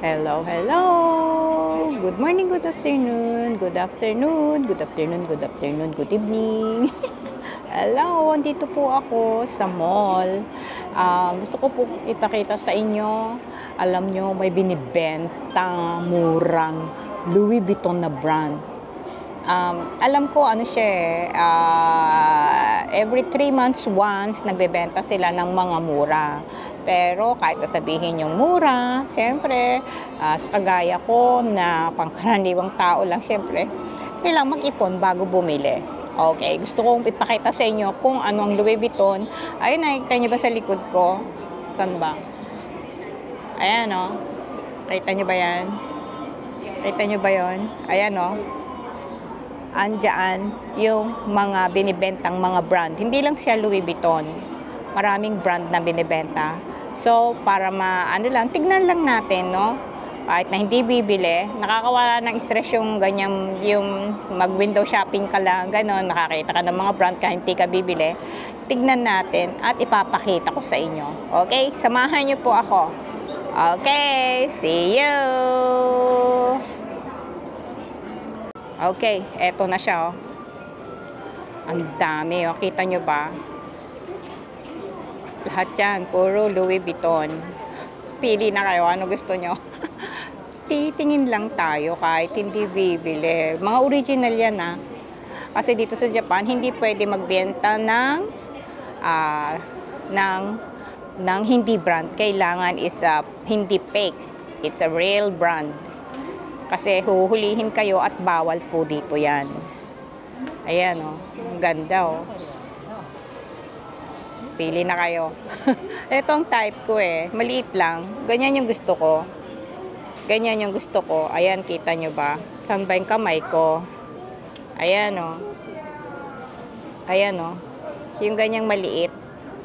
Hello, hello! Good morning, good afternoon, good afternoon, good afternoon, good afternoon, good evening. Hello, andito po ako sa mall. Gusto ko po ipakita sa inyo, alam nyo, may binibenta murang Louis Vuitton na brand. Alam ko ano siya every 3 months once nagbebenta sila ng mga mura. Pero kahit sabihin yung mura, siyempre, sa kagaya ko na pangkaraniwang tao lang, siyempre, kailangan mag-ipon bago bumili. Okay, gusto kong ipakita sa inyo kung ano ang Louis Vuitton. Ayun, nakikita nyo ba sa likod ko? Saan ba? Ayan, o. Kita nyo ba yan? Kita nyo ba yon? Ayan, o. Andyan yung mga binibentang mga brand. Hindi lang siya Louis Vuitton. Maraming brand na binibenta. So, para tignan lang natin, no? Kahit na hindi bibili, nakakawala ng stress yung ganyan, yung mag-window shopping ka lang, gano'n, nakakita ka ng mga brand kahit hindi ka bibili. Tignan natin at ipapakita ko sa inyo. Okay? Samahan niyo po ako. Okay, see you! Okay, eto na siya, oh. Ang dami, oh. Kita nyo ba? Lahat yan, puro Louis Vuitton. Pili na kayo, ano gusto nyo? Titingin lang tayo kahit hindi bibili. Mga original yan, ah. Kasi dito sa Japan, hindi pwede magbenta ng hindi brand. Kailangan is hindi fake. It's a real brand. Kasi huhulihin kayo at bawal po dito yan. Ayan, oh. Ang ganda, oh. Pili na kayo. Ito ang type ko, eh. Maliit lang. Ganyan yung gusto ko. Ganyan yung gusto ko. Ayan, kita nyo ba? Saan ba yung kamay ko? Ayan, oh. Ayan, oh. Yung ganyang maliit.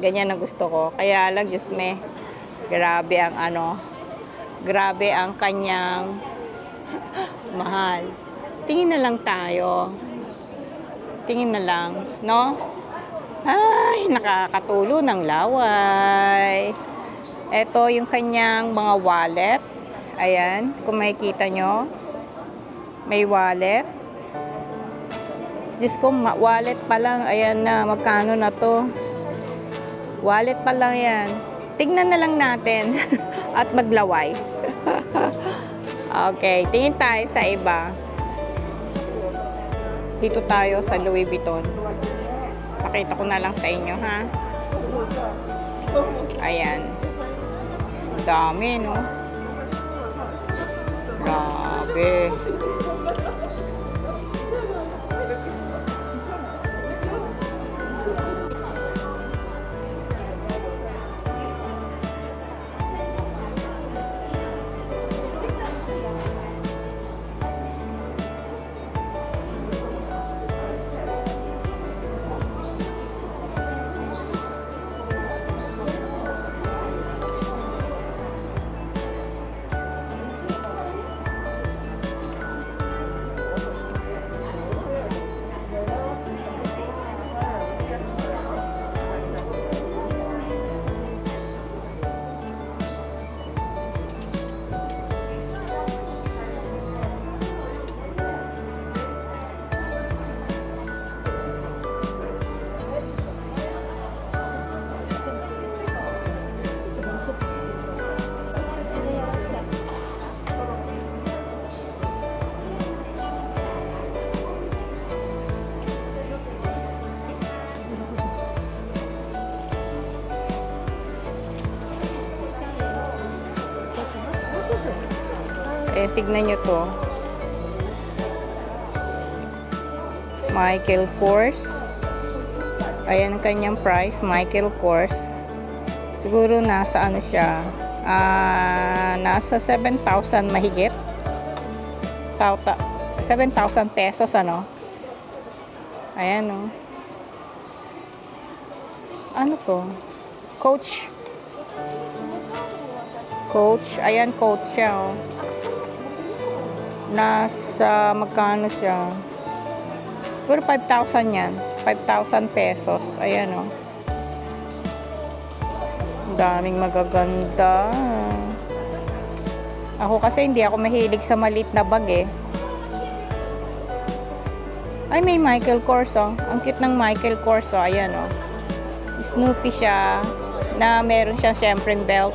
Ganyan ang gusto ko. Kaya lang, Diyos me, grabe ang grabe ang kanyang mahal. Tingin na lang tayo. Tingin na lang, no? Ay, nakakatulo ng laway. Ito yung kanyang mga wallet. Ayan, kung makikita nyo. May wallet. Diyos ko, wallet pa lang. Ayan na, magkano na to? Wallet pa lang yan. Tignan na lang natin at maglaway. Okay, tingin tayo sa iba. Dito tayo sa Louis Vuitton. Pakita ko na lang sa inyo, ha? Ayan. Dami, no? Grabe. Eh, tignan nyo to. Michael Kors. Ayan ang kanyang price. Michael Kors. Siguro nasa ano siya. Nasa 7,000 mahigit. 7,000 pesos, ano. Ayan, oh. Ano to? Coach. Coach. Ayan, Coach siya, oh. Nasa magkano siya? Siguro 5,000 yan. 5,000 pesos. Ayan, oh. Daming magaganda. Ako kasi hindi ako mahilig sa maliit na bag eh. Ay, may Michael Kors oh. Ang cute ng Michael Kors oh. Ayan oh. Snoopy siya. Na meron siyang syempreng belt.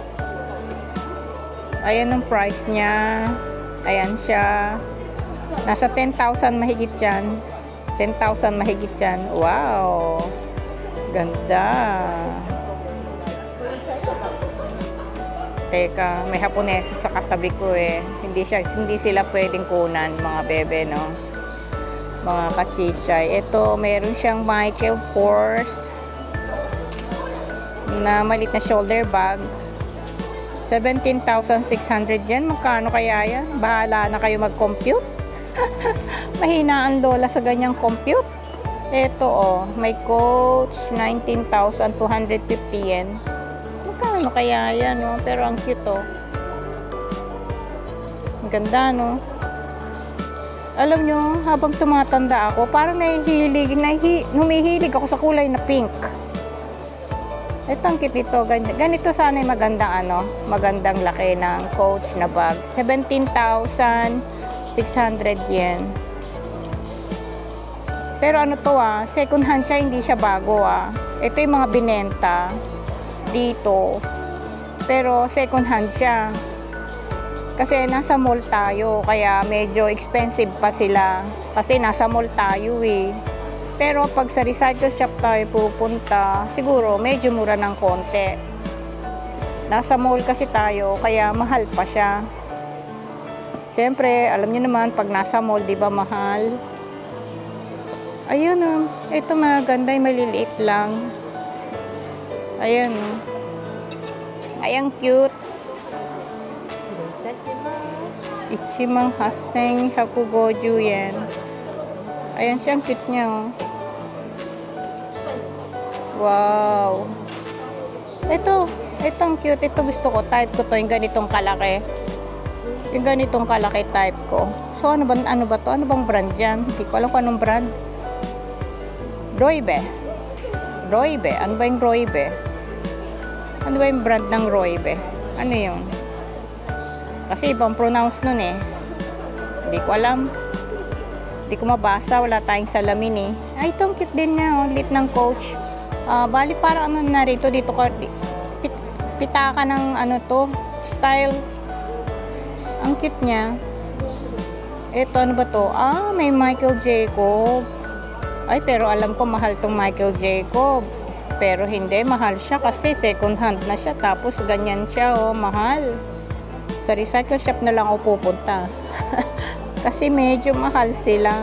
Ayan ang price niya. Ayan siya. Nasa 10,000 mahigit yan. 10,000 mahigit yan. Wow. Ganda. Teka, may Haponesa sa katabi ko eh. Hindi sila pwedeng kunan, mga bebe, no? Mga kachichay. Ito, meron siyang Michael Kors na maliit na shoulder bag. 17,600 yan. Magkano kaya yan? Bahala na kayo mag-compute. Mahina ang lola sa ganyang compute. Ito oh, may Coach, 19,250 yen. Magkano kaya yan, no? Pero ang cute, oh. Ang ganda, no? Alam nyo, habang tumatanda ako, parang humihilig ako sa kulay na pink. Ito ang cute ito. Ganito sana yung magandang, magandang laki ng Coach na bag. 17,600 yen. Pero ano to second hand siya, hindi siya bago Ito yung mga binenta dito. Pero second hand siya. Kasi nasa mall tayo, kaya medyo expensive pa sila. Kasi nasa mall tayo eh. Pero pag sa recycle shop tayo pupunta, siguro medyo mura ng konti. Nasa mall kasi tayo, kaya mahal pa siya. Siyempre, alam niyo naman, pag nasa mall, di ba mahal? Ayun ito maganda, yung maliliit lang. Ayan Ayan, cute. Ichimang haseng hakugoju yen. Ayan siya, ang cute niya Wow. Ito ang cute. Ito gusto ko. Type ko to, yung ganitong kalaki. Yung ganitong kalaki type ko. So, ano ba to? Ano bang brand yan? Hindi ko alam kung anong brand. Roibe. Ano ba yung Roibe? Ano ba yung brand ng Roibe? Ano yun? Kasi ibang pronounce nun eh. Hindi ko alam. Hindi ko mabasa. Wala tayong salamin eh. Ay, itong cute din niya. Lit ng Coach. Bali parang na rito. Dito ka. Pitaka ng to. Style. Ang cute niya. Ito, ano ba to? May Michael Jacob. Ay, pero alam ko mahal tong Michael Jacob. Pero hindi, mahal siya kasi second hand na siya. Tapos ganyan siya, mahal. Sa recycle shop na lang ako pupunta. Kasi medyo mahal sila.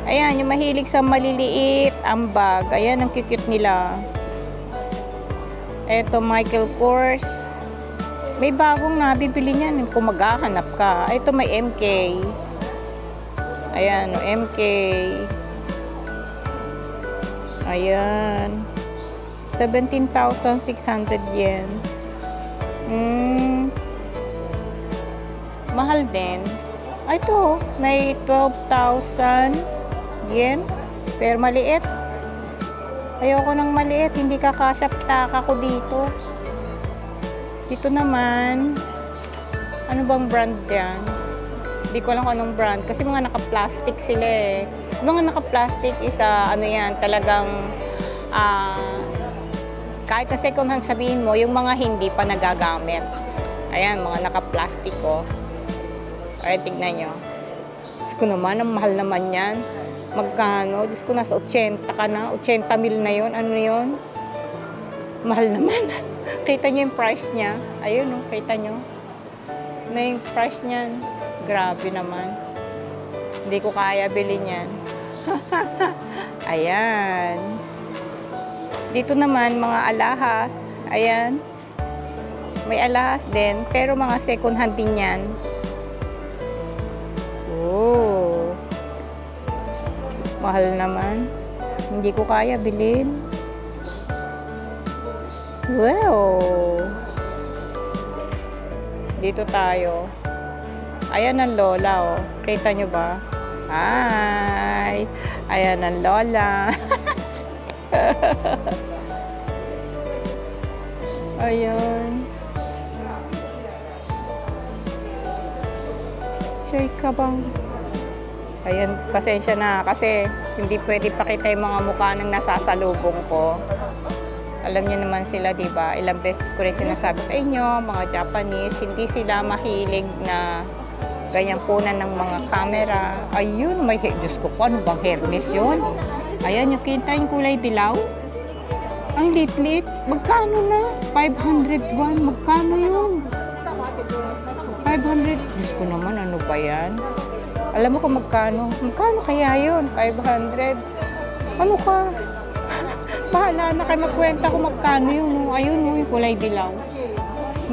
Ayan, yung mahilig sa maliliit ang bag. Ayan, ang cute nila. Eto, Michael Kors. May bagong nabibili niyan kung maghahanap ka. Ito, may MK. Ayan, MK. Ayan. 17,600 yen. Mahal din. Ito, may 12,000 yen. Pero maliit. Ayoko ng maliit. Hindi kakasya ko dito. Dito naman, ano bang brand yan? Hindi ko alam kung anong brand. Kasi mga naka-plastic sila eh. Mga naka-plastic is ano yan, talagang kahit na second hand sabihin mo, yung mga hindi pa nagagamit. Ayan, mga naka-plastic Ayan, tignan nyo. Diyos ko naman, ang mahal naman yan. Magkano? Diyos ko, nasa 80 ka na. 80,000 na yun. Ano yun? Mahal naman. Kita nyo yung price niya. Ayun, kita nyo. Na yung price niyan. Grabe naman. Hindi ko kaya bilhin yan. Ayan. Dito naman, mga alahas. Ayan. May alahas din. Pero mga second hand din yan. Oh. Mahal naman. Hindi ko kaya bilhin. Wow. Dito tayo. Ayan ang lola, Kita nyo ba? Hi! Ayan ang lola. Ayun. Chay kabang. Ayan, pasensya na kasi hindi pwede pakita yung mga mukha ng nasasalubong ko. Alam niyo naman sila, di ba? Ilang beses ko rin sinasabi sa inyo, mga Japanese, hindi sila mahilig na ganyan punan ng mga camera. Ayun, may Diyos ko po, ano bang Hermes yun? Ayan, yung kita yung kulay dilaw. Ang lit-lit. Magkano na? 501. Magkano yun? 500. Diyos ko naman, ano ba yan? Alam mo kung magkano? Magkano kaya yun? 500. Ano ka? Bahala na kayo magkwenta kung magkano yun. Ayun yung kulay dilaw.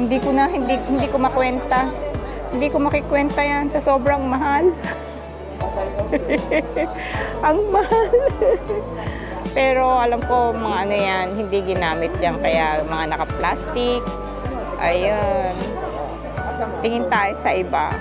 Hindi ko makwenta. Hindi ko makikwenta yan sa sobrang mahal. Ang mahal. Pero alam ko mga ano yan, hindi ginamit yan. Kaya mga naka-plastic. Ayun. Tingin tayo sa iba.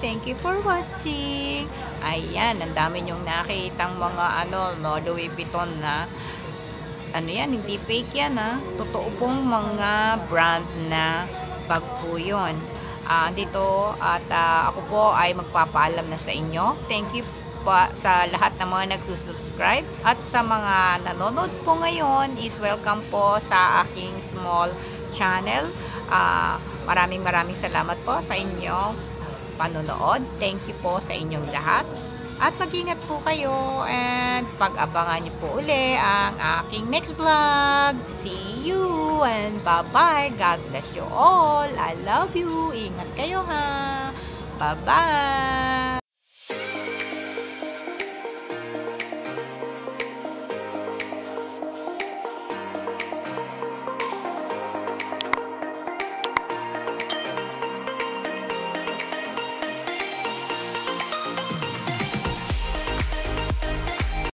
Thank you for watching. Ayan, ang dami nyong nakitang mga Louis Vuitton na yan, hindi fake yan totoo pong mga brand na bag po yun. Dito at ako po ay magpapaalam na sa inyo. Thank you pa sa lahat ng mga nagsusubscribe at sa mga nanonood po ngayon is welcome po sa aking small channel. Maraming salamat po sa inyong panonood. Thank you po sa inyong lahat. At mag-ingat po kayo and pag-abangan niyo po uli ang aking next vlog. See you and bye-bye. God bless you all. I love you. Ingat kayo ha. Bye-bye.